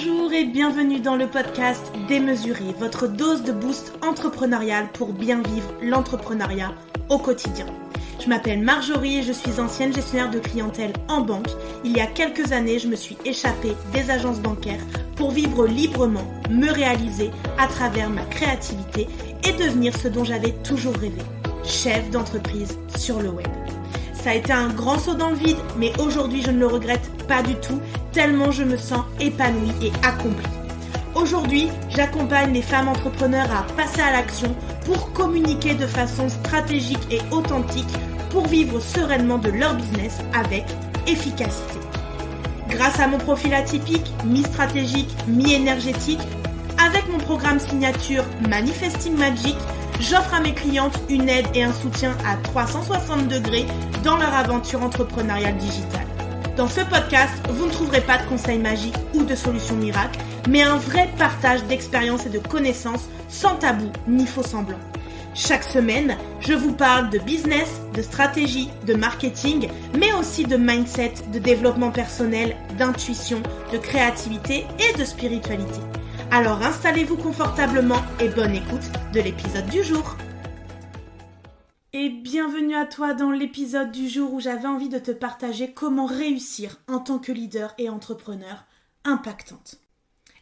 Bonjour et bienvenue dans le podcast Démesuré, votre dose de boost entrepreneurial pour bien vivre l'entrepreneuriat au quotidien. Je m'appelle Marjorie et je suis ancienne gestionnaire de clientèle en banque. Il y a quelques années, je me suis échappée des agences bancaires pour vivre librement, me réaliser à travers ma créativité et devenir ce dont j'avais toujours rêvé, chef d'entreprise sur le web. Ça a été un grand saut dans le vide, mais aujourd'hui je ne le regrette pas du tout, tellement je me sens épanouie et accomplie. Aujourd'hui, j'accompagne les femmes entrepreneurs à passer à l'action pour communiquer de façon stratégique et authentique pour vivre sereinement de leur business avec efficacité. Grâce à mon profil atypique, mi-stratégique, mi-énergétique, avec mon programme signature Manifesting Magic, j'offre à mes clientes une aide et un soutien à 360 degrés dans leur aventure entrepreneuriale digitale. Dans ce podcast, vous ne trouverez pas de conseils magiques ou de solutions miracles, mais un vrai partage d'expériences et de connaissances sans tabou ni faux semblants. Chaque semaine, je vous parle de business, de stratégie, de marketing, mais aussi de mindset, de développement personnel, d'intuition, de créativité et de spiritualité. Alors installez-vous confortablement et bonne écoute de l'épisode du jour. Et bienvenue à toi dans l'épisode du jour où j'avais envie de te partager comment réussir en tant que leader et entrepreneur impactante.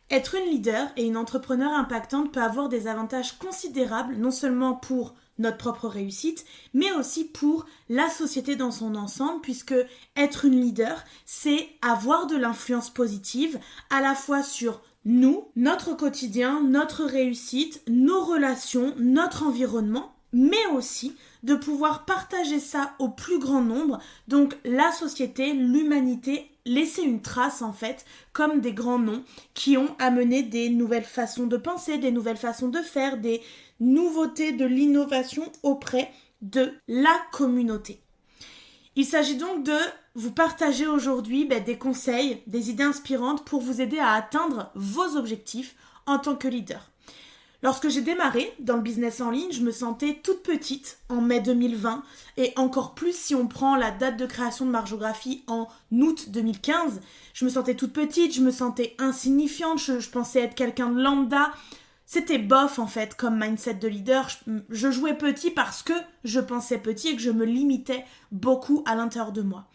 Être une leader et une entrepreneur impactante peut avoir des avantages considérables, non seulement pour notre propre réussite, mais aussi pour la société dans son ensemble, puisque être une leader, c'est avoir de l'influence positive à la fois sur nous, notre quotidien, notre réussite, nos relations, notre environnement, mais aussi de pouvoir partager ça au plus grand nombre, donc la société, l'humanité, laisser une trace en fait, comme des grands noms qui ont amené des nouvelles façons de penser, des nouvelles façons de faire, des nouveautés de l'innovation auprès de la communauté. Il s'agit donc de vous partager aujourd'hui des conseils, des idées inspirantes pour vous aider à atteindre vos objectifs en tant que leader. Lorsque j'ai démarré dans le business en ligne, je me sentais toute petite en mai 2020 et encore plus si on prend la date de création de Marjographie en août 2015. Je me sentais toute petite, je me sentais insignifiante, je pensais être quelqu'un de lambda. C'était bof en fait comme mindset de leader. Je jouais petit parce que je pensais petit et que je me limitais beaucoup à l'intérieur de moi.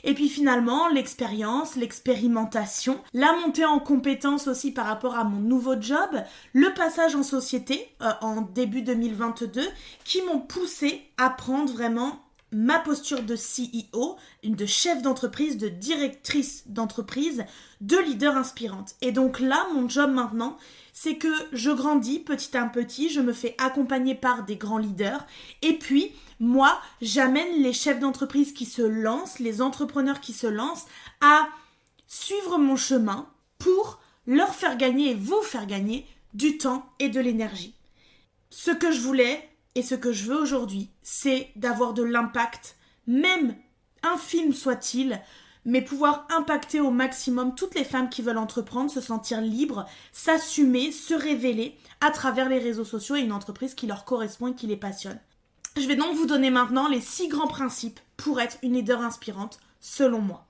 Et puis finalement, l'expérience, l'expérimentation, la montée en compétences aussi par rapport à mon nouveau job, le passage en société en début 2022 qui m'ont poussé à prendre vraiment ma posture de CEO, de chef d'entreprise, de directrice d'entreprise, de leader inspirante. Et donc là, mon job maintenant, c'est que je grandis petit à petit, je me fais accompagner par des grands leaders et puis moi, j'amène les chefs d'entreprise qui se lancent, les entrepreneurs qui se lancent à suivre mon chemin pour leur faire gagner et vous faire gagner du temps et de l'énergie. Ce que je voulais et ce que je veux aujourd'hui, c'est d'avoir de l'impact, même infime soit-il, mais pouvoir impacter au maximum toutes les femmes qui veulent entreprendre, se sentir libres, s'assumer, se révéler à travers les réseaux sociaux et une entreprise qui leur correspond et qui les passionne. Je vais donc vous donner maintenant les 6 grands principes pour être une leader inspirante, selon moi.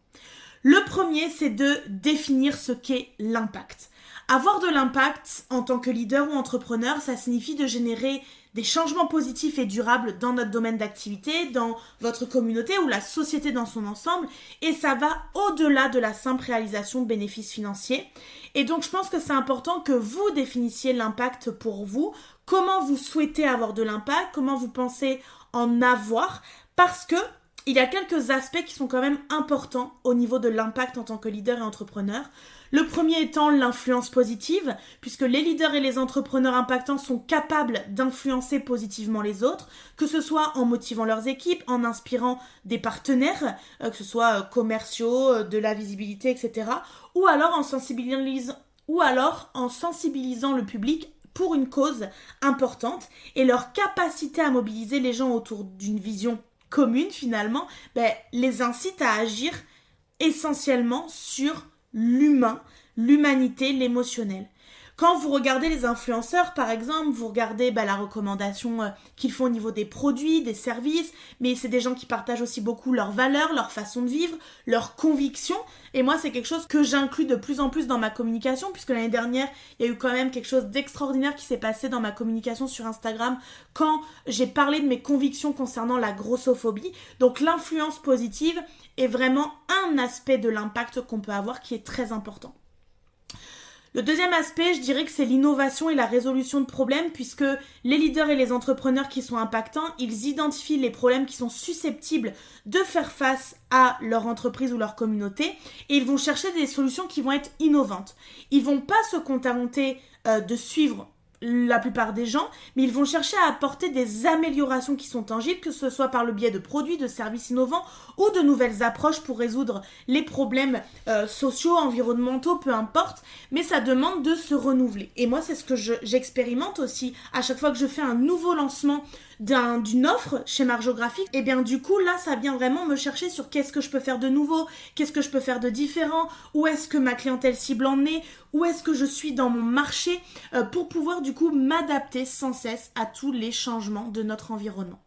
Le premier, c'est de définir ce qu'est l'impact. Avoir de l'impact en tant que leader ou entrepreneur, ça signifie de générer des changements positifs et durables dans notre domaine d'activité, dans votre communauté ou la société dans son ensemble. Et ça va au-delà de la simple réalisation de bénéfices financiers. Et donc, je pense que c'est important que vous définissiez l'impact pour vous, comment vous souhaitez avoir de l'impact, comment vous pensez en avoir, parce que il y a quelques aspects qui sont quand même importants au niveau de l'impact en tant que leader et entrepreneur. Le premier étant l'influence positive, puisque les leaders et les entrepreneurs impactants sont capables d'influencer positivement les autres, que ce soit en motivant leurs équipes, en inspirant des partenaires, que ce soit commerciaux, de la visibilité, etc. Ou alors en sensibilisant le public pour une cause importante et leur capacité à mobiliser les gens autour d'une vision commune finalement, les incite à agir essentiellement sur l'humain, l'humanité, l'émotionnel. Quand vous regardez les influenceurs, par exemple, vous regardez la recommandation qu'ils font au niveau des produits, des services, mais c'est des gens qui partagent aussi beaucoup leurs valeurs, leur façon de vivre, leurs convictions. Et moi, c'est quelque chose que j'inclus de plus en plus dans ma communication, puisque l'année dernière, il y a eu quand même quelque chose d'extraordinaire qui s'est passé dans ma communication sur Instagram quand j'ai parlé de mes convictions concernant la grossophobie. Donc l'influence positive est vraiment un aspect de l'impact qu'on peut avoir qui est très important. Le deuxième aspect, je dirais que c'est l'innovation et la résolution de problèmes, puisque les leaders et les entrepreneurs qui sont impactants, ils identifient les problèmes qui sont susceptibles de faire face à leur entreprise ou leur communauté, et ils vont chercher des solutions qui vont être innovantes. Ils vont pas se contenter de suivre la plupart des gens, mais ils vont chercher à apporter des améliorations qui sont tangibles, que ce soit par le biais de produits, de services innovants ou de nouvelles approches pour résoudre les problèmes sociaux, environnementaux, peu importe, mais ça demande de se renouveler. Et moi, c'est ce que j'expérimente aussi à chaque fois que je fais un nouveau lancement d'une offre chez Margeographique. Et bien du coup, là, ça vient vraiment me chercher sur qu'est-ce que je peux faire de nouveau, qu'est-ce que je peux faire de différent, où est-ce que ma clientèle cible en est, où est-ce que je suis dans mon marché, pour pouvoir du coup m'adapter sans cesse à tous les changements de notre environnement.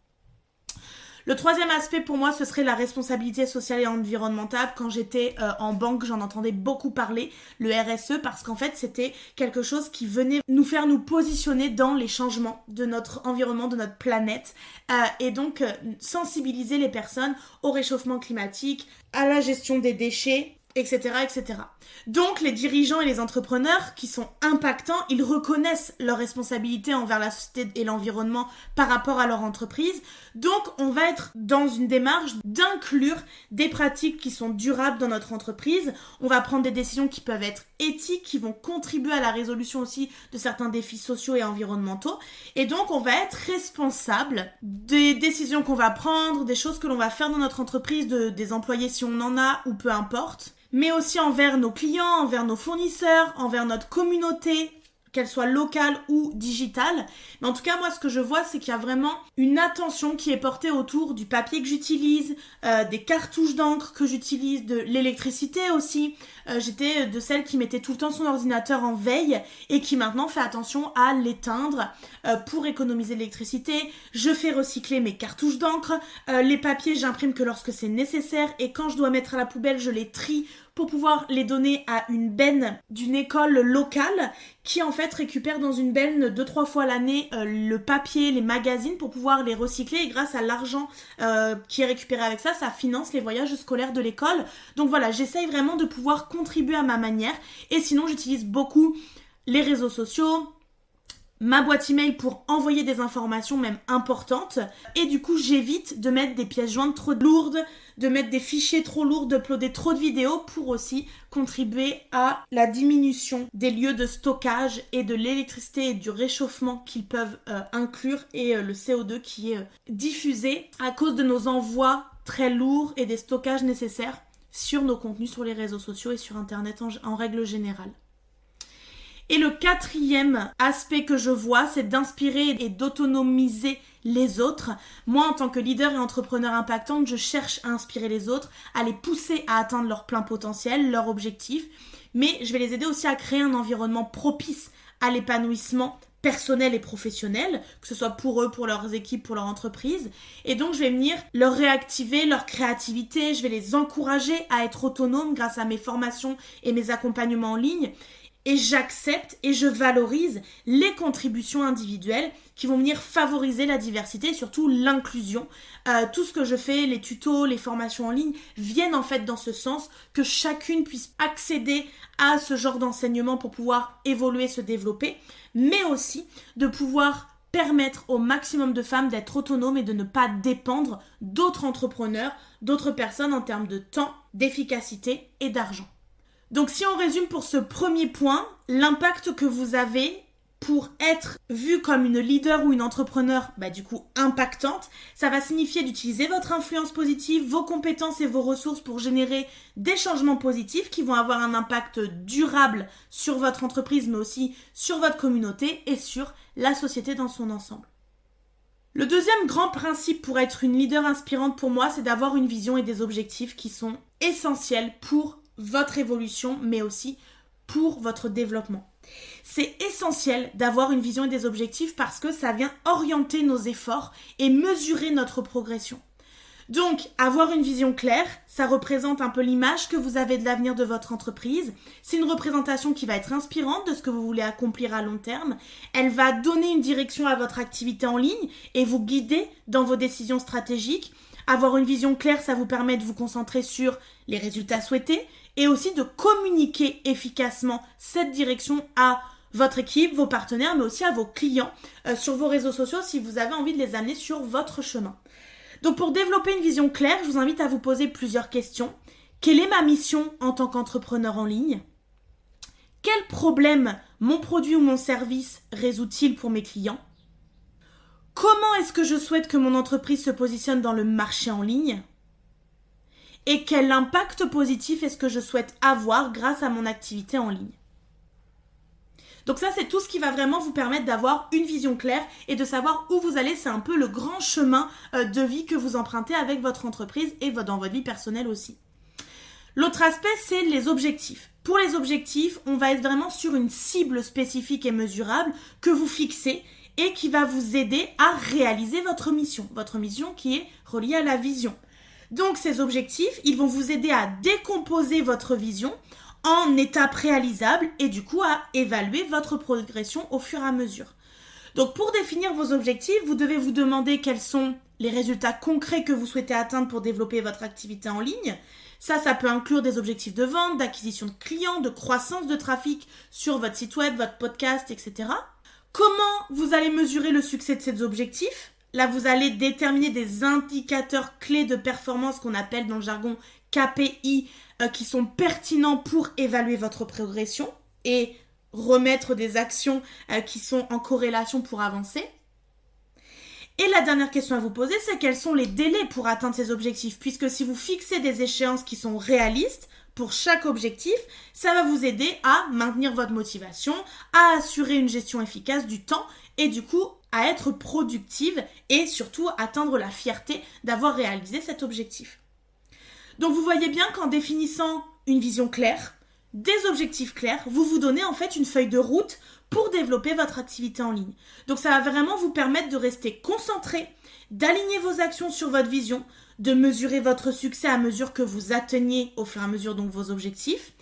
Le troisième aspect pour moi, ce serait la responsabilité sociale et environnementale. Quand j'étais en banque, j'en entendais beaucoup parler, le RSE, parce qu'en fait, c'était quelque chose qui venait nous faire nous positionner dans les changements de notre environnement, de notre planète, et donc sensibiliser les personnes au réchauffement climatique, à la gestion des déchets, etc., etc. Donc, les dirigeants et les entrepreneurs qui sont impactants, ils reconnaissent leur responsabilité envers la société et l'environnement par rapport à leur entreprise. Donc, on va être dans une démarche d'inclure des pratiques qui sont durables dans notre entreprise. On va prendre des décisions qui peuvent être éthiques, qui vont contribuer à la résolution aussi de certains défis sociaux et environnementaux. Et donc, on va être responsable des décisions qu'on va prendre, des choses que l'on va faire dans notre entreprise, des employés si on en a ou peu importe, mais aussi envers nos clients, envers nos fournisseurs, envers notre communauté, qu'elle soit locale ou digitale. Mais en tout cas, moi, ce que je vois, c'est qu'il y a vraiment une attention qui est portée autour du papier que j'utilise, des cartouches d'encre que j'utilise, de l'électricité aussi. J'étais de celles qui mettait tout le temps son ordinateur en veille et qui maintenant fait attention à l'éteindre pour économiser l'électricité. Je fais recycler mes cartouches d'encre. Les papiers, j'imprime que lorsque c'est nécessaire, et quand je dois mettre à la poubelle, je les trie pour pouvoir les donner à une benne d'une école locale qui en fait récupère dans une benne 2-3 fois l'année le papier, les magazines pour pouvoir les recycler, et grâce à l'argent qui est récupéré avec ça, ça finance les voyages scolaires de l'école. Donc voilà, j'essaye vraiment de pouvoir contribuer à ma manière, et sinon j'utilise beaucoup les réseaux sociaux, ma boîte email pour envoyer des informations même importantes, et du coup j'évite de mettre des pièces jointes trop lourdes, de mettre des fichiers trop lourds, d'uploader trop de vidéos, pour aussi contribuer à la diminution des lieux de stockage et de l'électricité et du réchauffement qu'ils peuvent inclure, et le CO2 qui est diffusé à cause de nos envois très lourds et des stockages nécessaires sur nos contenus sur les réseaux sociaux et sur internet en règle générale. Et le quatrième aspect que je vois, c'est d'inspirer et d'autonomiser les autres. Moi, en tant que leader et entrepreneur impactante, je cherche à inspirer les autres, à les pousser à atteindre leur plein potentiel, leurs objectifs, mais je vais les aider aussi à créer un environnement propice à l'épanouissement personnel et professionnel, que ce soit pour eux, pour leurs équipes, pour leur entreprise. Et donc, je vais venir leur réactiver leur créativité, je vais les encourager à être autonomes grâce à mes formations et mes accompagnements en ligne. Et j'accepte et je valorise les contributions individuelles qui vont venir favoriser la diversité et surtout l'inclusion. Tout ce que je fais, les tutos, les formations en ligne, viennent en fait dans ce sens, que chacune puisse accéder à ce genre d'enseignement pour pouvoir évoluer, se développer, mais aussi de pouvoir permettre au maximum de femmes d'être autonomes et de ne pas dépendre d'autres entrepreneurs, d'autres personnes en termes de temps, d'efficacité et d'argent. Donc si on résume pour ce premier point, l'impact que vous avez pour être vu comme une leader ou une entrepreneur, du coup impactante, ça va signifier d'utiliser votre influence positive, vos compétences et vos ressources pour générer des changements positifs qui vont avoir un impact durable sur votre entreprise, mais aussi sur votre communauté et sur la société dans son ensemble. Le deuxième grand principe pour être une leader inspirante pour moi, c'est d'avoir une vision et des objectifs qui sont essentiels pour votre évolution, mais aussi pour votre développement. C'est essentiel d'avoir une vision et des objectifs parce que ça vient orienter nos efforts et mesurer notre progression. Donc, avoir une vision claire, ça représente un peu l'image que vous avez de l'avenir de votre entreprise. C'est une représentation qui va être inspirante de ce que vous voulez accomplir à long terme. Elle va donner une direction à votre activité en ligne et vous guider dans vos décisions stratégiques. Avoir une vision claire, ça vous permet de vous concentrer sur les résultats souhaités et aussi de communiquer efficacement cette direction à votre équipe, vos partenaires, mais aussi à vos clients sur vos réseaux sociaux si vous avez envie de les amener sur votre chemin. Donc pour développer une vision claire, je vous invite à vous poser plusieurs questions. Quelle est ma mission en tant qu'entrepreneur en ligne ? Quel problème mon produit ou mon service résout-il pour mes clients ? Comment est-ce que je souhaite que mon entreprise se positionne dans le marché en ligne ? Et quel impact positif est-ce que je souhaite avoir grâce à mon activité en ligne ? Donc ça, c'est tout ce qui va vraiment vous permettre d'avoir une vision claire et de savoir où vous allez. C'est un peu le grand chemin de vie que vous empruntez avec votre entreprise et dans votre vie personnelle aussi. L'autre aspect, c'est les objectifs. Pour les objectifs, on va être vraiment sur une cible spécifique et mesurable que vous fixez et qui va vous aider à réaliser votre mission qui est reliée à la vision. Donc ces objectifs, ils vont vous aider à décomposer votre vision en étapes réalisables et du coup à évaluer votre progression au fur et à mesure. Donc pour définir vos objectifs, vous devez vous demander quels sont les résultats concrets que vous souhaitez atteindre pour développer votre activité en ligne. Ça peut inclure des objectifs de vente, d'acquisition de clients, de croissance de trafic sur votre site web, votre podcast, etc. Comment vous allez mesurer le succès de ces objectifs ? Là, vous allez déterminer des indicateurs clés de performance qu'on appelle dans le jargon KPI qui sont pertinents pour évaluer votre progression et remettre des actions qui sont en corrélation pour avancer. Et la dernière question à vous poser, c'est quels sont les délais pour atteindre ces objectifs ? Puisque si vous fixez des échéances qui sont réalistes pour chaque objectif, ça va vous aider à maintenir votre motivation, à assurer une gestion efficace du temps et du coup à être productive et surtout atteindre la fierté d'avoir réalisé cet objectif. Donc vous voyez bien qu'en définissant une vision claire, des objectifs clairs, vous vous donnez en fait une feuille de route pour développer votre activité en ligne. Donc ça va vraiment vous permettre de rester concentré, d'aligner vos actions sur votre vision, de mesurer votre succès à mesure que vous atteignez au fur et à mesure donc vos objectifs.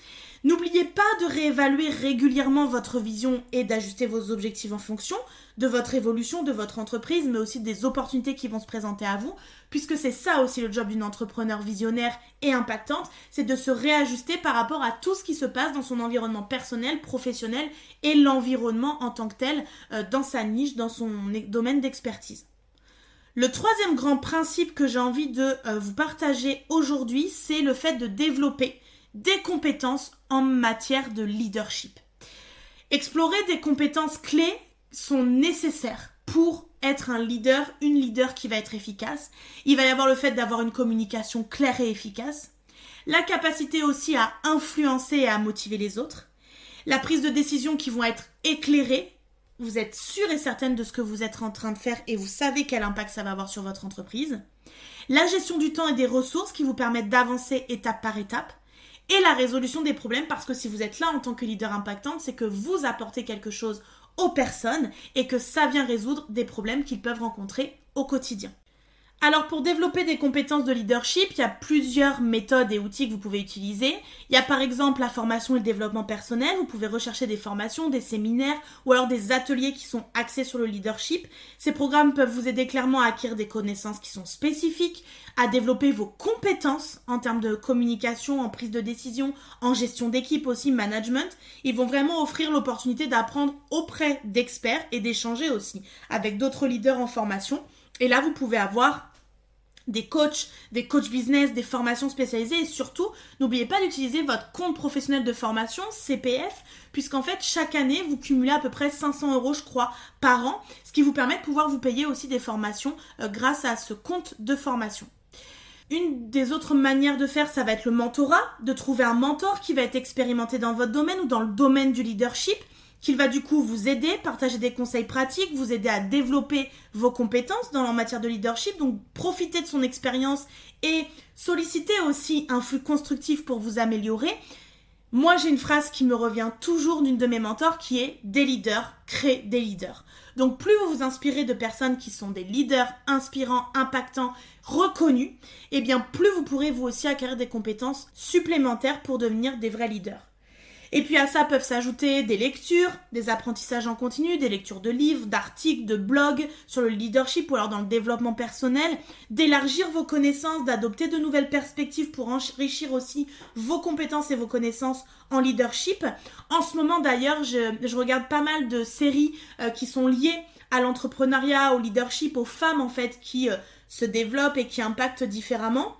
N'oubliez pas de réévaluer régulièrement votre vision et d'ajuster vos objectifs en fonction de votre évolution, de votre entreprise, mais aussi des opportunités qui vont se présenter à vous, puisque c'est ça aussi le job d'une entrepreneur visionnaire et impactante, c'est de se réajuster par rapport à tout ce qui se passe dans son environnement personnel, professionnel et l'environnement en tant que tel, dans sa niche, dans son domaine d'expertise. Le troisième grand principe que j'ai envie de vous partager aujourd'hui, c'est le fait de développer des compétences en matière de leadership. Explorer des compétences clés sont nécessaires pour être un leader, une leader qui va être efficace. Il va y avoir le fait d'avoir une communication claire et efficace, la capacité aussi à influencer et à motiver les autres, la prise de décision qui vont être éclairées. Vous êtes sûr et certaine de ce que vous êtes en train de faire et vous savez quel impact ça va avoir sur votre entreprise. La gestion du temps et des ressources qui vous permettent d'avancer étape par étape. Et la résolution des problèmes, parce que si vous êtes là en tant que leader impactante, c'est que vous apportez quelque chose aux personnes et que ça vient résoudre des problèmes qu'ils peuvent rencontrer au quotidien. Alors pour développer des compétences de leadership, il y a plusieurs méthodes et outils que vous pouvez utiliser. Il y a par exemple la formation et le développement personnel. Vous pouvez rechercher des formations, des séminaires ou alors des ateliers qui sont axés sur le leadership. Ces programmes peuvent vous aider clairement à acquérir des connaissances qui sont spécifiques, à développer vos compétences en termes de communication, en prise de décision, en gestion d'équipe aussi, management. Ils vont vraiment offrir l'opportunité d'apprendre auprès d'experts et d'échanger aussi avec d'autres leaders en formation. Et là, vous pouvez avoir des coachs business, des formations spécialisées et surtout, n'oubliez pas d'utiliser votre compte professionnel de formation, CPF, puisqu'en fait, chaque année, vous cumulez à peu près 500 €, je crois, par an, ce qui vous permet de pouvoir vous payer aussi des formations grâce à ce compte de formation. Une des autres manières de faire, ça va être le mentorat, de trouver un mentor qui va être expérimenté dans votre domaine ou dans le domaine du leadership, qu'il va du coup vous aider, partager des conseils pratiques, vous aider à développer vos compétences en matière de leadership, donc profitez de son expérience et sollicitez aussi un flux constructif pour vous améliorer. Moi, j'ai une phrase qui me revient toujours d'une de mes mentors qui est « Des leaders créent des leaders ». Donc, plus vous vous inspirez de personnes qui sont des leaders inspirants, impactants, reconnus, eh bien, plus vous pourrez vous aussi acquérir des compétences supplémentaires pour devenir des vrais leaders. Et puis à ça peuvent s'ajouter des lectures, des apprentissages en continu, des lectures de livres, d'articles, de blogs sur le leadership ou alors dans le développement personnel, d'élargir vos connaissances, d'adopter de nouvelles perspectives pour enrichir aussi vos compétences et vos connaissances en leadership. En ce moment d'ailleurs, je regarde pas mal de séries qui sont liées à l'entrepreneuriat, au leadership, aux femmes en fait qui se développent et qui impactent différemment.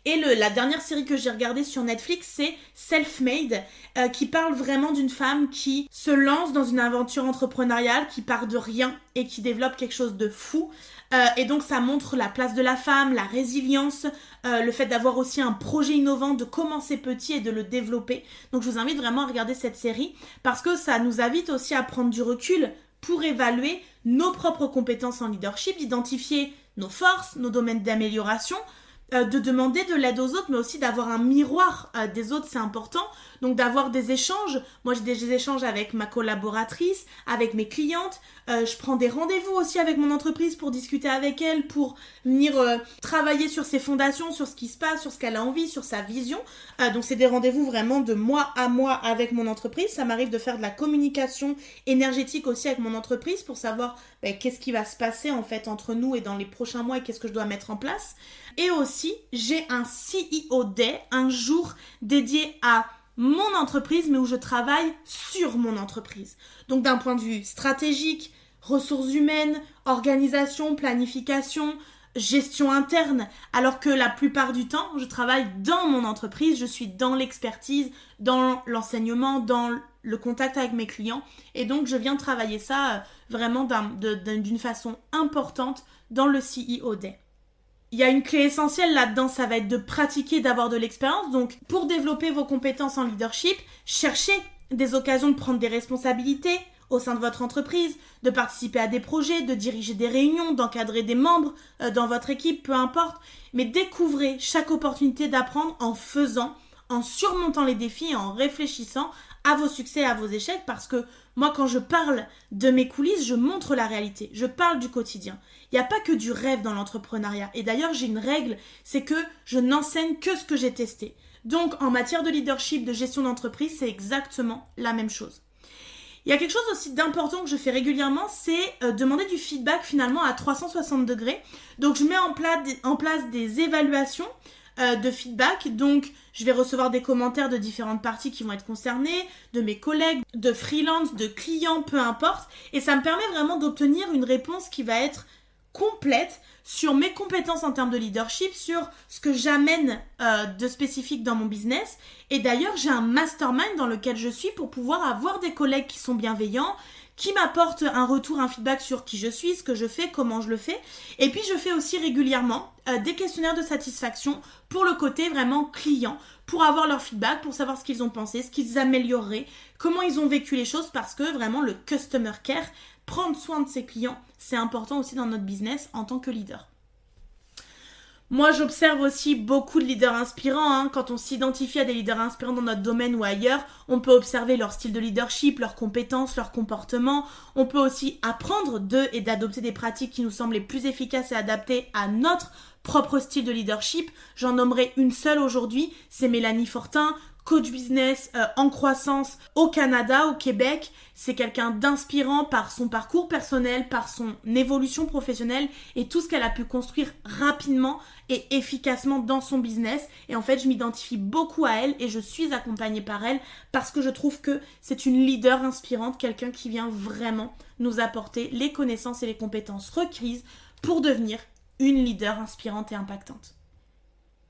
Et la dernière série que j'ai regardée sur Netflix, c'est Self-Made, qui parle vraiment d'une femme qui se lance dans une aventure entrepreneuriale, qui part de rien et qui développe quelque chose de fou. Et donc ça montre la place de la femme, la résilience, le fait d'avoir aussi un projet innovant, de commencer petit et de le développer. Donc je vous invite vraiment à regarder cette série parce que ça nous invite aussi à prendre du recul pour évaluer nos propres compétences en leadership, d'identifier nos forces, nos domaines d'amélioration, de demander de l'aide aux autres, mais aussi d'avoir un miroir des autres, c'est important. Donc d'avoir des échanges. Moi, j'ai des échanges avec ma collaboratrice, avec mes clientes. Je prends des rendez-vous aussi avec mon entreprise pour discuter avec elle, pour venir travailler sur ses fondations, sur ce qui se passe, sur ce qu'elle a envie, sur sa vision. Donc c'est des rendez-vous vraiment de mois à mois avec mon entreprise. Ça m'arrive de faire de la communication énergétique aussi avec mon entreprise pour savoir qu'est-ce qui va se passer en fait entre nous et dans les prochains mois et qu'est-ce que je dois mettre en place. Et aussi, j'ai un CEO Day, un jour dédié à mon entreprise, mais où je travaille sur mon entreprise. Donc d'un point de vue stratégique, ressources humaines, organisation, planification, gestion interne, alors que la plupart du temps, je travaille dans mon entreprise, je suis dans l'expertise, dans l'enseignement, dans le contact avec mes clients, et donc je viens travailler ça vraiment d'une façon importante dans le CEO Day. Il y a une clé essentielle là-dedans, ça va être de pratiquer, d'avoir de l'expérience. Donc, pour développer vos compétences en leadership, cherchez des occasions de prendre des responsabilités au sein de votre entreprise, de participer à des projets, de diriger des réunions, d'encadrer des membres dans votre équipe, peu importe. Mais découvrez chaque opportunité d'apprendre en faisant, en surmontant les défis et en réfléchissant à vos succès et à vos échecs, parce que moi, quand je parle de mes coulisses, je montre la réalité, je parle du quotidien. Il n'y a pas que du rêve dans l'entrepreneuriat. Et d'ailleurs, j'ai une règle, c'est que je n'enseigne que ce que j'ai testé. Donc, en matière de leadership, de gestion d'entreprise, c'est exactement la même chose. Il y a quelque chose aussi d'important que je fais régulièrement, c'est demander du feedback finalement à 360 degrés. Donc, je mets en place des évaluations de feedback. Donc, je vais recevoir des commentaires de différentes parties qui vont être concernées, de mes collègues, de freelance, de clients, peu importe. Et ça me permet vraiment d'obtenir une réponse qui va être complète sur mes compétences en termes de leadership, sur ce que j'amène de spécifique dans mon business. Et d'ailleurs, j'ai un mastermind dans lequel je suis pour pouvoir avoir des collègues qui sont bienveillants, qui m'apportent un retour, un feedback sur qui je suis, ce que je fais, comment je le fais. Et puis, je fais aussi régulièrement des questionnaires de satisfaction pour le côté vraiment client, pour avoir leur feedback, pour savoir ce qu'ils ont pensé, ce qu'ils amélioreraient, comment ils ont vécu les choses, parce que vraiment, le customer care, prendre soin de ses clients, c'est important aussi dans notre business en tant que leader. Moi, j'observe aussi beaucoup de leaders inspirants. Quand on s'identifie à des leaders inspirants dans notre domaine ou ailleurs, on peut observer leur style de leadership, leurs compétences, leur comportement. On peut aussi apprendre d'eux et d'adopter des pratiques qui nous semblent les plus efficaces et adaptées à notre propre style de leadership. J'en nommerai une seule aujourd'hui, c'est Mélanie Fortin, coach business en croissance au Canada, au Québec. C'est quelqu'un d'inspirant par son parcours personnel, par son évolution professionnelle et tout ce qu'elle a pu construire rapidement et efficacement dans son business. Et en fait, je m'identifie beaucoup à elle et je suis accompagnée par elle parce que je trouve que c'est une leader inspirante, quelqu'un qui vient vraiment nous apporter les connaissances et les compétences requises pour devenir une leader inspirante et impactante.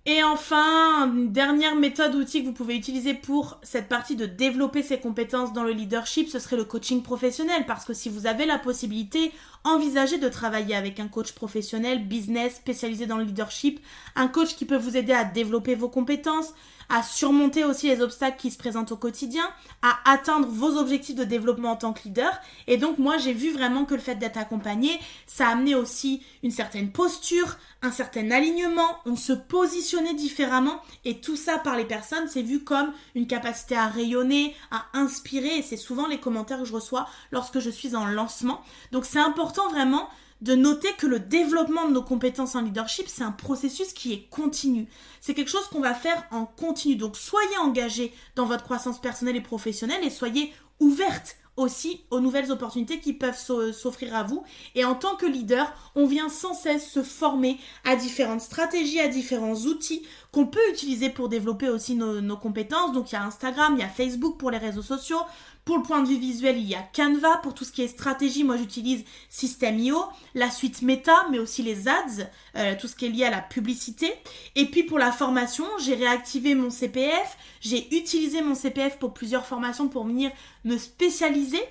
Et enfin, une dernière méthode outil que vous pouvez utiliser pour cette partie de développer ses compétences dans le leadership, ce serait le coaching professionnel. Parce que si vous avez la possibilité, envisagez de travailler avec un coach professionnel, business, spécialisé dans le leadership, un coach qui peut vous aider à développer vos compétences, à surmonter aussi les obstacles qui se présentent au quotidien, à atteindre vos objectifs de développement en tant que leader. Et donc moi j'ai vu vraiment que le fait d'être accompagné, ça a amené aussi une certaine posture, un certain alignement, on se positionnait différemment et tout ça par les personnes c'est vu comme une capacité à rayonner, à inspirer et c'est souvent les commentaires que je reçois lorsque je suis en lancement. Donc c'est important vraiment de noter que le développement de nos compétences en leadership, c'est un processus qui est continu. C'est quelque chose qu'on va faire en continu. Donc, soyez engagés dans votre croissance personnelle et professionnelle et soyez ouvertes aussi aux nouvelles opportunités qui peuvent s'offrir à vous. Et en tant que leader, on vient sans cesse se former à différentes stratégies, à différents outils qu'on peut utiliser pour développer aussi nos compétences. Donc, il y a Instagram, il y a Facebook pour les réseaux sociaux. Pour le point de vue visuel, il y a Canva. Pour tout ce qui est stratégie, moi j'utilise System.io, la suite Meta, mais aussi les ads, tout ce qui est lié à la publicité. Et puis pour la formation, j'ai réactivé mon CPF. J'ai utilisé mon CPF pour plusieurs formations pour venir me spécialiser.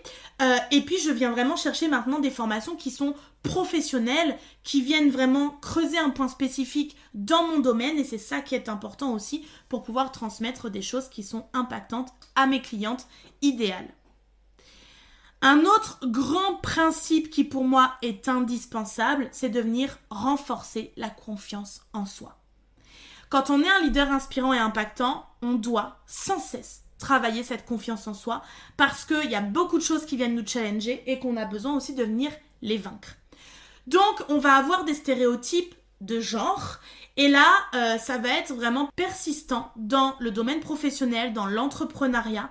Et puis je viens vraiment chercher maintenant des formations qui sont professionnelles, qui viennent vraiment creuser un point spécifique dans mon domaine. Et c'est ça qui est important aussi pour pouvoir transmettre des choses qui sont impactantes à mes clientes idéales. Un autre grand principe qui pour moi est indispensable, c'est de venir renforcer la confiance en soi. Quand on est un leader inspirant et impactant, on doit sans cesse travailler cette confiance en soi parce qu'il y a beaucoup de choses qui viennent nous challenger et qu'on a besoin aussi de venir les vaincre. Donc, on va avoir des stéréotypes de genre et là, ça va être vraiment persistant dans le domaine professionnel, dans l'entrepreneuriat.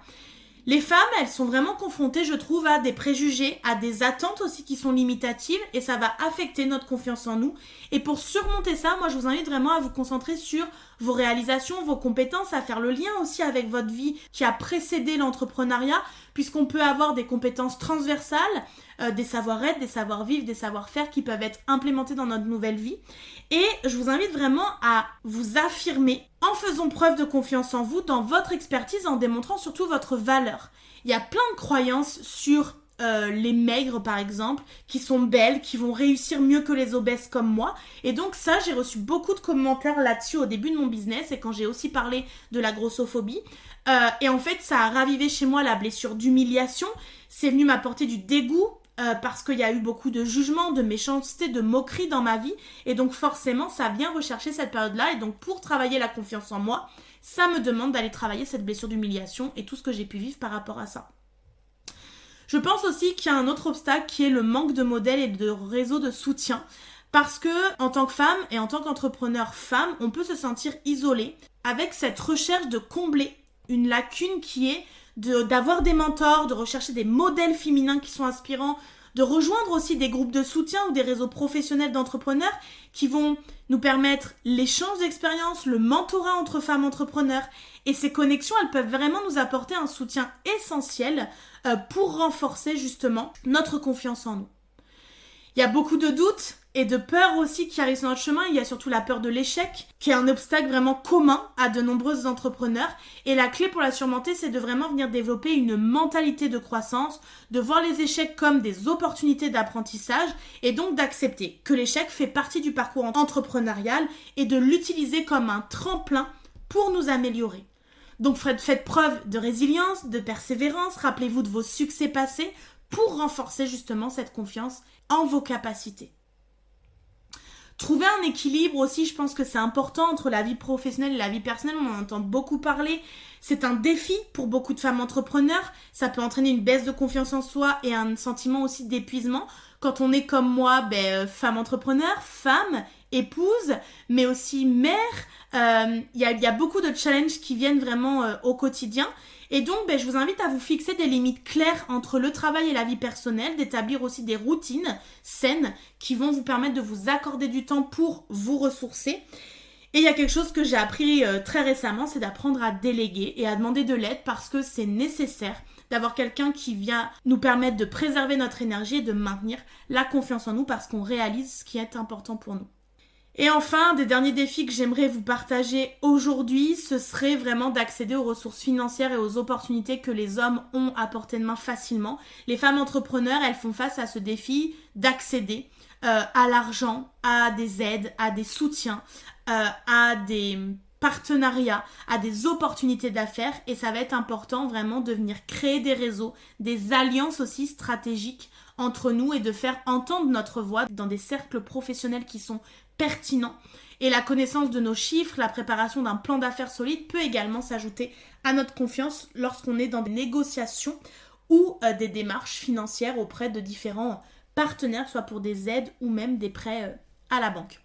Les femmes, elles sont vraiment confrontées, je trouve, à des préjugés, à des attentes aussi qui sont limitatives et ça va affecter notre confiance en nous. Et pour surmonter ça, moi, je vous invite vraiment à vous concentrer sur vos réalisations, vos compétences, à faire le lien aussi avec votre vie qui a précédé l'entrepreneuriat, puisqu'on peut avoir des compétences transversales, des savoir-être, des savoir-vivre, des savoir-faire qui peuvent être implémentés dans notre nouvelle vie. Et je vous invite vraiment à vous affirmer en faisant preuve de confiance en vous, dans votre expertise, en démontrant surtout votre valeur. Il y a plein de croyances sur les maigres par exemple, qui sont belles, qui vont réussir mieux que les obèses comme moi. Et donc ça, j'ai reçu beaucoup de commentaires là-dessus au début de mon business et quand j'ai aussi parlé de la grossophobie. Et en fait, ça a ravivé chez moi la blessure d'humiliation. C'est venu m'apporter du dégoût parce qu'il y a eu beaucoup de jugements, de méchanceté, de moquerie dans ma vie. Et donc forcément, ça vient rechercher cette période-là. Et donc pour travailler la confiance en moi, ça me demande d'aller travailler cette blessure d'humiliation et tout ce que j'ai pu vivre par rapport à ça. Je pense aussi qu'il y a un autre obstacle qui est le manque de modèles et de réseaux de soutien. Parce que en tant que femme et en tant qu'entrepreneur femme, on peut se sentir isolée avec cette recherche de combler une lacune qui est d'avoir des mentors, de rechercher des modèles féminins qui sont inspirants, de rejoindre aussi des groupes de soutien ou des réseaux professionnels d'entrepreneurs qui vont nous permettre l'échange d'expériences, le mentorat entre femmes entrepreneurs. Et ces connexions, elles peuvent vraiment nous apporter un soutien essentiel pour renforcer justement notre confiance en nous. Il y a beaucoup de doutes et de peurs aussi qui arrivent sur notre chemin. Il y a surtout la peur de l'échec, qui est un obstacle vraiment commun à de nombreux entrepreneurs. Et la clé pour la surmonter, c'est de vraiment venir développer une mentalité de croissance, de voir les échecs comme des opportunités d'apprentissage et donc d'accepter que l'échec fait partie du parcours entrepreneurial et de l'utiliser comme un tremplin pour nous améliorer. Donc faites preuve de résilience, de persévérance, rappelez-vous de vos succès passés pour renforcer justement cette confiance en vos capacités. Trouver un équilibre aussi, je pense que c'est important entre la vie professionnelle et la vie personnelle, on en entend beaucoup parler. C'est un défi pour beaucoup de femmes entrepreneurs, ça peut entraîner une baisse de confiance en soi et un sentiment aussi d'épuisement. Quand on est comme moi, femme entrepreneur, femme, épouse, mais aussi mère, il y a beaucoup de challenges qui viennent vraiment au quotidien. Et donc, je vous invite à vous fixer des limites claires entre le travail et la vie personnelle, d'établir aussi des routines saines qui vont vous permettre de vous accorder du temps pour vous ressourcer. Et il y a quelque chose que j'ai appris très récemment, c'est d'apprendre à déléguer et à demander de l'aide parce que c'est nécessaire d'avoir quelqu'un qui vient nous permettre de préserver notre énergie et de maintenir la confiance en nous parce qu'on réalise ce qui est important pour nous. Et enfin, des derniers défis que j'aimerais vous partager aujourd'hui, ce serait vraiment d'accéder aux ressources financières et aux opportunités que les hommes ont à portée de main facilement. Les femmes entrepreneurs, elles font face à ce défi d'accéder à l'argent, à des aides, à des soutiens, à des partenariats, à des opportunités d'affaires, et ça va être important vraiment de venir créer des réseaux, des alliances aussi stratégiques entre nous et de faire entendre notre voix dans des cercles professionnels qui sont pertinents. Et la connaissance de nos chiffres, la préparation d'un plan d'affaires solide peut également s'ajouter à notre confiance lorsqu'on est dans des négociations ou des démarches financières auprès de différents partenaires, soit pour des aides ou même des prêts à la banque.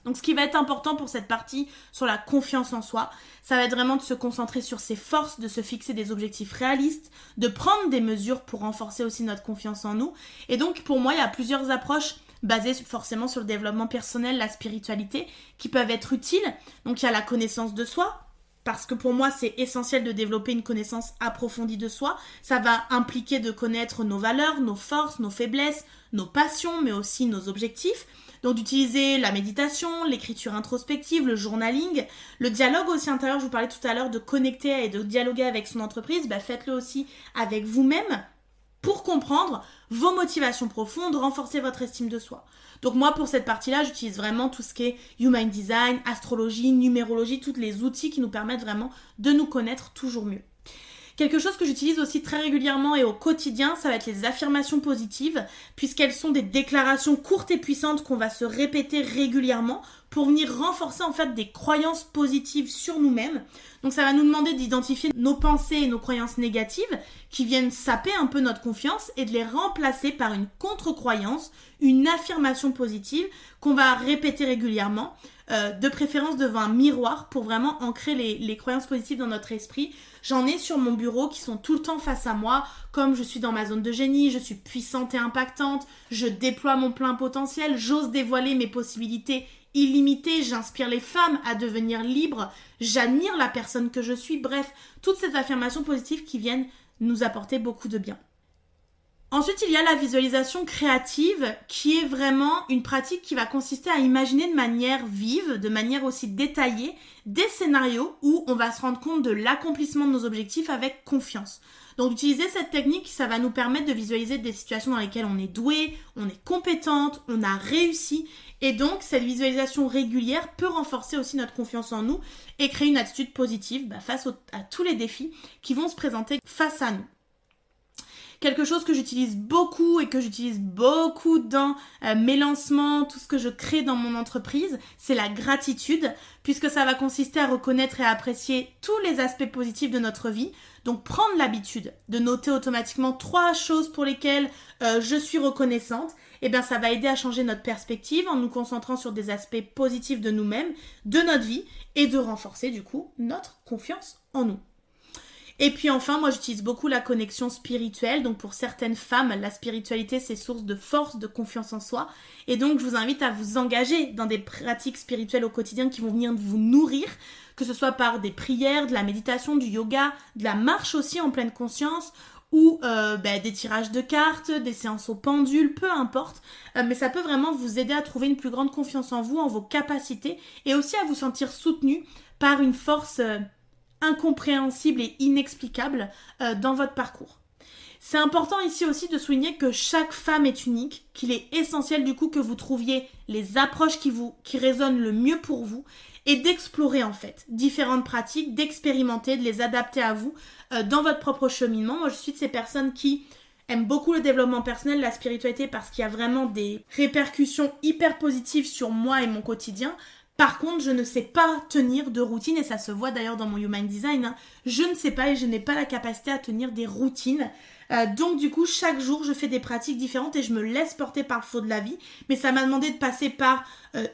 Donc ce qui va être important pour cette partie sur la confiance en soi, ça va être vraiment de se concentrer sur ses forces, de se fixer des objectifs réalistes, de prendre des mesures pour renforcer aussi notre confiance en nous. Et donc pour moi, il y a plusieurs approches basées forcément sur le développement personnel, la spiritualité, qui peuvent être utiles. Donc il y a la connaissance de soi, parce que pour moi, c'est essentiel de développer une connaissance approfondie de soi. Ça va impliquer de connaître nos valeurs, nos forces, nos faiblesses, nos passions, mais aussi nos objectifs. Donc d'utiliser la méditation, l'écriture introspective, le journaling, le dialogue aussi intérieur. Je vous parlais tout à l'heure de connecter et de dialoguer avec son entreprise. Faites-le aussi avec vous-même pour comprendre vos motivations profondes, renforcer votre estime de soi. Donc moi, pour cette partie-là, j'utilise vraiment tout ce qui est Human Design, astrologie, numérologie, tous les outils qui nous permettent vraiment de nous connaître toujours mieux. Quelque chose que j'utilise aussi très régulièrement et au quotidien, ça va être les affirmations positives, puisqu'elles sont des déclarations courtes et puissantes qu'on va se répéter régulièrement pour venir renforcer en fait des croyances positives sur nous-mêmes. Donc ça va nous demander d'identifier nos pensées et nos croyances négatives qui viennent saper un peu notre confiance et de les remplacer par une contre-croyance, une affirmation positive qu'on va répéter régulièrement, de préférence devant un miroir pour vraiment ancrer les croyances positives dans notre esprit. J'en ai sur mon bureau qui sont tout le temps face à moi, comme je suis dans ma zone de génie, je suis puissante et impactante, je déploie mon plein potentiel, j'ose dévoiler mes possibilités illimitées, j'inspire les femmes à devenir libres, j'admire la personne que je suis, bref, toutes ces affirmations positives qui viennent nous apporter beaucoup de bien. Ensuite, il y a la visualisation créative qui est vraiment une pratique qui va consister à imaginer de manière vive, de manière aussi détaillée, des scénarios où on va se rendre compte de l'accomplissement de nos objectifs avec confiance. Donc, utiliser cette technique, ça va nous permettre de visualiser des situations dans lesquelles on est doué, on est compétente, on a réussi. Et donc, cette visualisation régulière peut renforcer aussi notre confiance en nous et créer une attitude positive face à tous les défis qui vont se présenter face à nous. Quelque chose que j'utilise beaucoup et que j'utilise beaucoup dans mes lancements, tout ce que je crée dans mon entreprise, c'est la gratitude, puisque ça va consister à reconnaître et à apprécier tous les aspects positifs de notre vie. Donc prendre l'habitude de noter automatiquement 3 choses pour lesquelles je suis reconnaissante, ça va aider à changer notre perspective en nous concentrant sur des aspects positifs de nous-mêmes, de notre vie, et de renforcer du coup notre confiance en nous. Et puis enfin, moi j'utilise beaucoup la connexion spirituelle. Donc pour certaines femmes, la spiritualité c'est source de force, de confiance en soi. Et donc je vous invite à vous engager dans des pratiques spirituelles au quotidien qui vont venir vous nourrir, que ce soit par des prières, de la méditation, du yoga, de la marche aussi en pleine conscience, ou des tirages de cartes, des séances au pendule, peu importe. Mais ça peut vraiment vous aider à trouver une plus grande confiance en vous, en vos capacités, et aussi à vous sentir soutenu par une force incompréhensible et inexplicable dans votre parcours. C'est important ici aussi de souligner que chaque femme est unique, qu'il est essentiel du coup que vous trouviez les approches qui résonnent le mieux pour vous et d'explorer en fait différentes pratiques, d'expérimenter, de les adapter à vous dans votre propre cheminement. Moi je suis de ces personnes qui aiment beaucoup le développement personnel, la spiritualité parce qu'il y a vraiment des répercussions hyper positives sur moi et mon quotidien. Par contre, je ne sais pas tenir de routine et ça se voit d'ailleurs dans mon Human Design. Je ne sais pas et je n'ai pas la capacité à tenir des routines. Donc du coup, chaque jour, je fais des pratiques différentes et je me laisse porter par le flot de la vie. Mais ça m'a demandé de passer par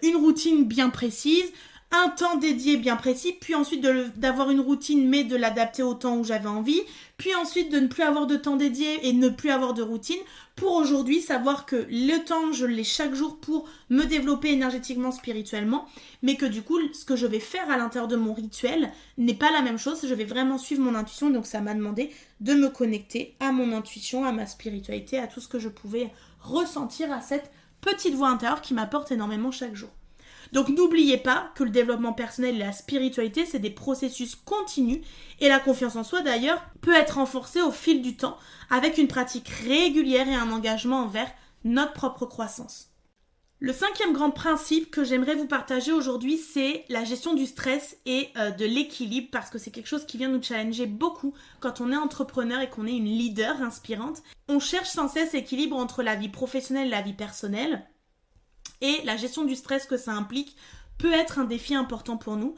une routine bien précise, un temps dédié bien précis, puis ensuite d'avoir une routine mais de l'adapter au temps où j'avais envie, puis ensuite de ne plus avoir de temps dédié et ne plus avoir de routine, pour aujourd'hui savoir que le temps je l'ai chaque jour pour me développer énergétiquement, spirituellement, mais que du coup ce que je vais faire à l'intérieur de mon rituel n'est pas la même chose, je vais vraiment suivre mon intuition, donc ça m'a demandé de me connecter à mon intuition, à ma spiritualité, à tout ce que je pouvais ressentir, à cette petite voix intérieure qui m'apporte énormément chaque jour. Donc n'oubliez pas que le développement personnel et la spiritualité, c'est des processus continus et la confiance en soi d'ailleurs peut être renforcée au fil du temps avec une pratique régulière et un engagement envers notre propre croissance. Le 5e grand principe que j'aimerais vous partager aujourd'hui, c'est la gestion du stress et de l'équilibre parce que c'est quelque chose qui vient nous challenger beaucoup quand on est entrepreneur et qu'on est une leader inspirante. On cherche sans cesse l'équilibre entre la vie professionnelle et la vie personnelle et la gestion du stress que ça implique peut être un défi important pour nous.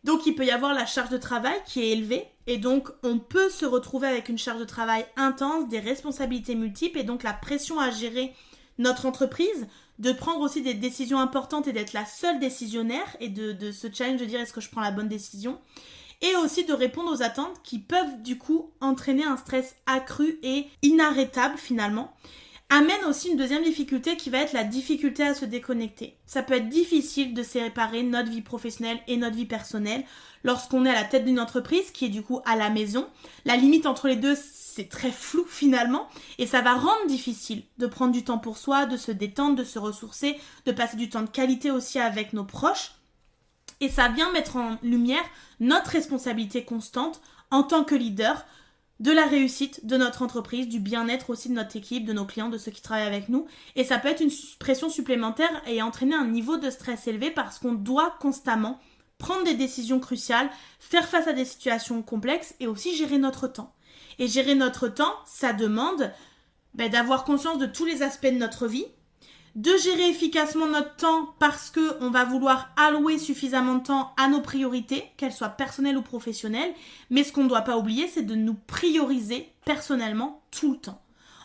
Donc il peut y avoir la charge de travail qui est élevée et donc on peut se retrouver avec une charge de travail intense, des responsabilités multiples et donc la pression à gérer notre entreprise, de prendre aussi des décisions importantes et d'être la seule décisionnaire et de se challenge de dire est-ce que je prends la bonne décision et aussi de répondre aux attentes qui peuvent du coup entraîner un stress accru et inarrêtable finalement, amène aussi une deuxième difficulté qui va être la difficulté à se déconnecter. Ça peut être difficile de séparer notre vie professionnelle et notre vie personnelle lorsqu'on est à la tête d'une entreprise qui est du coup à la maison. La limite entre les deux, c'est très flou finalement et ça va rendre difficile de prendre du temps pour soi, de se détendre, de se ressourcer, de passer du temps de qualité aussi avec nos proches. Et ça vient mettre en lumière notre responsabilité constante en tant que leader de la réussite de notre entreprise, du bien-être aussi de notre équipe, de nos clients, de ceux qui travaillent avec nous. Et ça peut être une pression supplémentaire et entraîner un niveau de stress élevé parce qu'on doit constamment prendre des décisions cruciales, faire face à des situations complexes et aussi gérer notre temps. Et gérer notre temps, ça demande d'avoir conscience de tous les aspects de notre vie, de gérer efficacement notre temps parce qu'on va vouloir allouer suffisamment de temps à nos priorités, qu'elles soient personnelles ou professionnelles, mais ce qu'on ne doit pas oublier, c'est de nous prioriser personnellement tout le temps.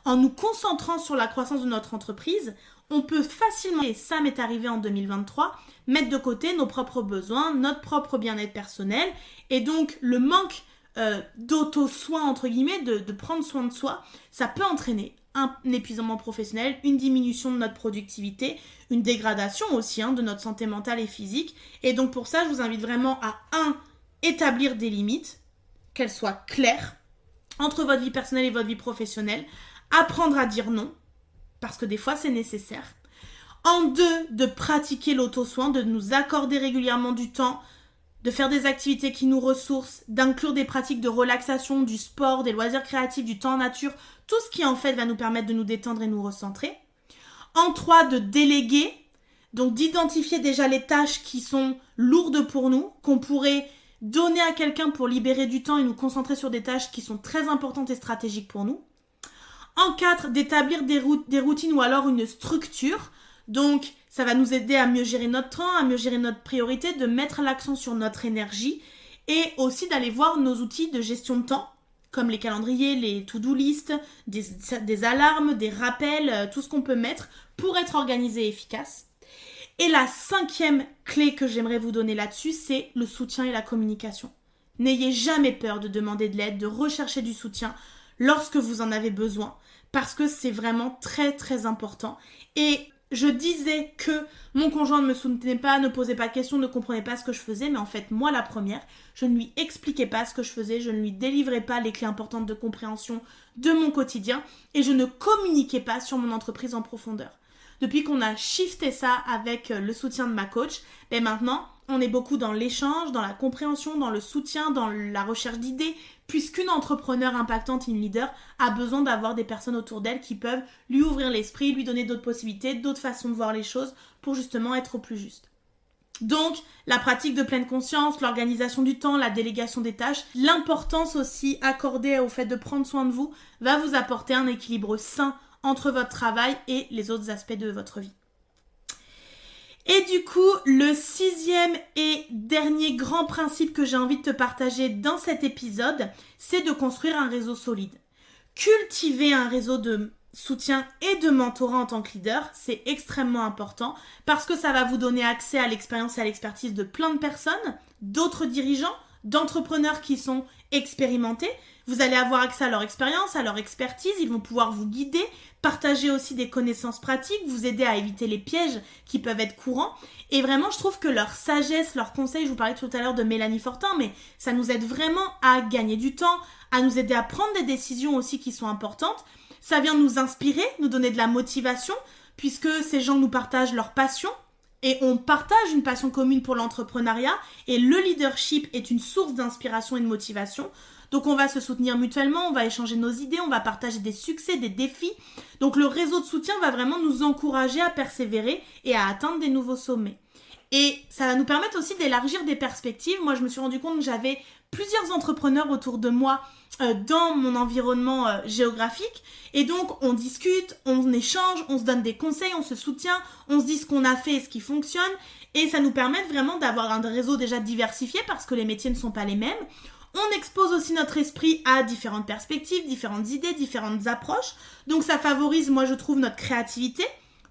En nous concentrant sur la croissance de notre entreprise, on peut facilement, et ça m'est arrivé en 2023, mettre de côté nos propres besoins, notre propre bien-être personnel, et donc le manque d'auto-soin, entre guillemets, de prendre soin de soi, ça peut entraîner un épuisement professionnel, une diminution de notre productivité, une dégradation aussi de notre santé mentale et physique. Et donc pour ça, je vous invite vraiment à établir des limites, qu'elles soient claires, entre votre vie personnelle et votre vie professionnelle, apprendre à dire non, parce que des fois c'est nécessaire. En 2, de pratiquer l'auto-soin, de nous accorder régulièrement du temps, de faire des activités qui nous ressourcent, d'inclure des pratiques de relaxation, du sport, des loisirs créatifs, du temps en nature, tout ce qui en fait va nous permettre de nous détendre et nous recentrer. En 3, de déléguer, donc d'identifier déjà les tâches qui sont lourdes pour nous, qu'on pourrait donner à quelqu'un pour libérer du temps et nous concentrer sur des tâches qui sont très importantes et stratégiques pour nous. En 4, d'établir des routines ou alors une structure. Donc, ça va nous aider à mieux gérer notre temps, à mieux gérer notre priorité, de mettre l'accent sur notre énergie et aussi d'aller voir nos outils de gestion de temps, comme les calendriers, les to-do list, des alarmes, des rappels, tout ce qu'on peut mettre pour être organisé et efficace. Et la 5e clé que j'aimerais vous donner là-dessus, c'est le soutien et la communication. N'ayez jamais peur de demander de l'aide, de rechercher du soutien lorsque vous en avez besoin, parce que c'est vraiment très très important. Et je disais que mon conjoint ne me soutenait pas, ne posait pas de questions, ne comprenait pas ce que je faisais, mais en fait, moi la première, je ne lui expliquais pas ce que je faisais, je ne lui délivrais pas les clés importantes de compréhension de mon quotidien et je ne communiquais pas sur mon entreprise en profondeur. Depuis qu'on a shifté ça avec le soutien de ma coach, maintenant, on est beaucoup dans l'échange, dans la compréhension, dans le soutien, dans la recherche d'idées, puisqu'une entrepreneur impactante, une leader, a besoin d'avoir des personnes autour d'elle qui peuvent lui ouvrir l'esprit, lui donner d'autres possibilités, d'autres façons de voir les choses pour justement être au plus juste. Donc, la pratique de pleine conscience, l'organisation du temps, la délégation des tâches, l'importance aussi accordée au fait de prendre soin de vous va vous apporter un équilibre sain entre votre travail et les autres aspects de votre vie. Et du coup, le 6e et dernier grand principe que j'ai envie de te partager dans cet épisode, c'est de construire un réseau solide. Cultiver un réseau de soutien et de mentorat en tant que leader, c'est extrêmement important parce que ça va vous donner accès à l'expérience et à l'expertise de plein de personnes, d'autres dirigeants, d'entrepreneurs qui sont expérimentés. Vous allez avoir accès à leur expérience, à leur expertise, ils vont pouvoir vous guider, partager aussi des connaissances pratiques, vous aider à éviter les pièges qui peuvent être courants. Et vraiment, je trouve que leur sagesse, leurs conseils, je vous parlais tout à l'heure de Mélanie Fortin, mais ça nous aide vraiment à gagner du temps, à nous aider à prendre des décisions aussi qui sont importantes. Ça vient nous inspirer, nous donner de la motivation, puisque ces gens nous partagent leur passion et on partage une passion commune pour l'entrepreneuriat et le leadership est une source d'inspiration et de motivation. Donc on va se soutenir mutuellement, on va échanger nos idées, on va partager des succès, des défis. Donc le réseau de soutien va vraiment nous encourager à persévérer et à atteindre des nouveaux sommets. Et ça va nous permettre aussi d'élargir des perspectives. Moi, je me suis rendu compte que j'avais plusieurs entrepreneurs autour de moi dans mon environnement géographique. Et donc, on discute, on échange, on se donne des conseils, on se soutient, on se dit ce qu'on a fait et ce qui fonctionne. Et ça nous permet vraiment d'avoir un réseau déjà diversifié parce que les métiers ne sont pas les mêmes. On expose aussi notre esprit à différentes perspectives, différentes idées, différentes approches. Donc, ça favorise, moi, je trouve, notre créativité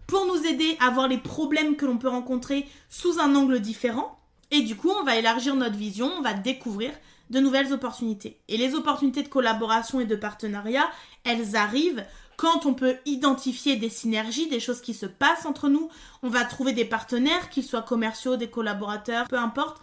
pour nous aider à voir les problèmes que l'on peut rencontrer sous un angle différent. Et du coup, on va élargir notre vision, on va découvrir de nouvelles opportunités. Et les opportunités de collaboration et de partenariat, elles arrivent quand on peut identifier des synergies, des choses qui se passent entre nous. On va trouver des partenaires, qu'ils soient commerciaux, des collaborateurs, peu importe.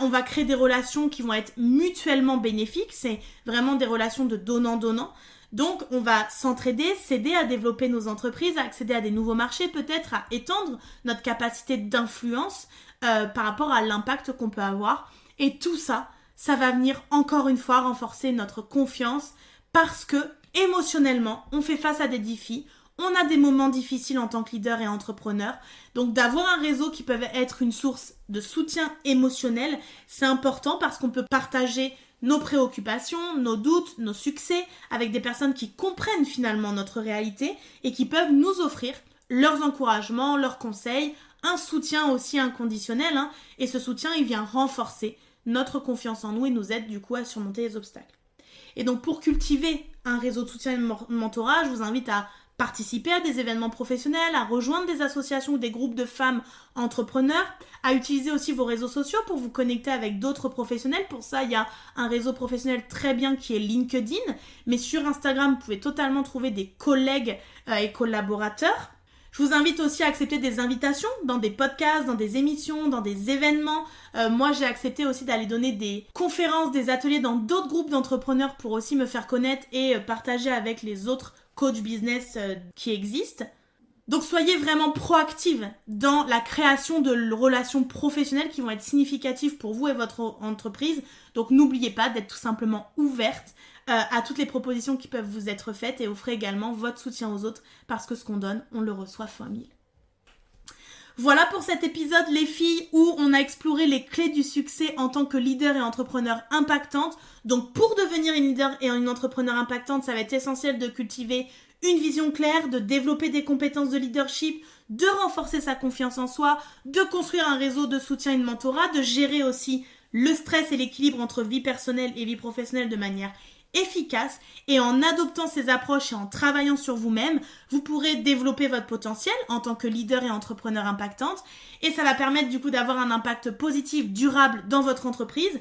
On va créer des relations qui vont être mutuellement bénéfiques. C'est vraiment des relations de donnant-donnant. Donc, on va s'entraider, s'aider à développer nos entreprises, à accéder à des nouveaux marchés, peut-être à étendre notre capacité d'influence par rapport à l'impact qu'on peut avoir. Et tout ça, ça va venir encore une fois renforcer notre confiance parce que émotionnellement, on fait face à des défis, on a des moments difficiles en tant que leader et entrepreneur. Donc, d'avoir un réseau qui peut être une source de soutien émotionnel, c'est important parce qu'on peut partager nos préoccupations, nos doutes, nos succès avec des personnes qui comprennent finalement notre réalité et qui peuvent nous offrir leurs encouragements, leurs conseils, un soutien aussi inconditionnel. Et ce soutien, il vient renforcer notre confiance en nous et nous aide du coup à surmonter les obstacles. Et donc pour cultiver un réseau de soutien et de mentorat, je vous invite à participer à des événements professionnels, à rejoindre des associations ou des groupes de femmes entrepreneurs, à utiliser aussi vos réseaux sociaux pour vous connecter avec d'autres professionnels. Pour ça, il y a un réseau professionnel très bien qui est LinkedIn, mais sur Instagram, vous pouvez totalement trouver des collègues et collaborateurs. Je vous invite aussi à accepter des invitations dans des podcasts, dans des émissions, dans des événements. Moi, j'ai accepté aussi d'aller donner des conférences, des ateliers dans d'autres groupes d'entrepreneurs pour aussi me faire connaître et partager avec les autres coach business qui existent. Donc soyez vraiment proactive dans la création de relations professionnelles qui vont être significatives pour vous et votre entreprise. Donc n'oubliez pas d'être tout simplement ouverte à toutes les propositions qui peuvent vous être faites et offrez également votre soutien aux autres parce que ce qu'on donne, on le reçoit fois 1000. Voilà pour cet épisode les filles où on a exploré les clés du succès en tant que leader et entrepreneur impactante. Donc pour devenir une leader et une entrepreneur impactante, ça va être essentiel de cultiver une vision claire, de développer des compétences de leadership, de renforcer sa confiance en soi, de construire un réseau de soutien et de mentorat, de gérer aussi le stress et l'équilibre entre vie personnelle et vie professionnelle de manière efficace. Et en adoptant ces approches et en travaillant sur vous-même, vous pourrez développer votre potentiel en tant que leader et entrepreneur impactante et ça va permettre du coup d'avoir un impact positif, durable dans votre entreprise,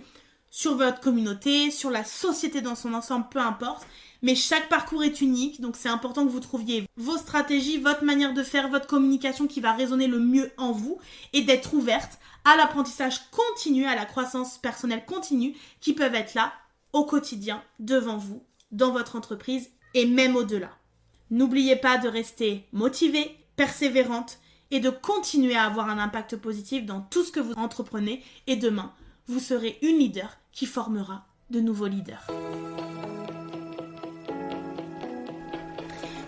sur votre communauté, sur la société dans son ensemble, peu importe. Mais chaque parcours est unique, donc c'est important que vous trouviez vos stratégies, votre manière de faire, votre communication qui va résonner le mieux en vous et d'être ouverte à l'apprentissage continu, à la croissance personnelle continue qui peuvent être là au quotidien, devant vous, dans votre entreprise et même au-delà. N'oubliez pas de rester motivée, persévérante et de continuer à avoir un impact positif dans tout ce que vous entreprenez et demain, vous serez une leader qui formera de nouveaux leaders.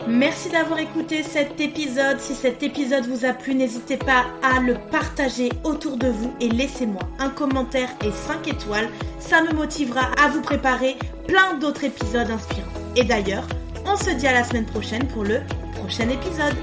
Merci d'avoir écouté cet épisode. Si cet épisode vous a plu, n'hésitez pas à le partager autour de vous et laissez-moi un commentaire et 5 étoiles. Ça me motivera à vous préparer plein d'autres épisodes inspirants. Et d'ailleurs, on se dit à la semaine prochaine pour le prochain épisode.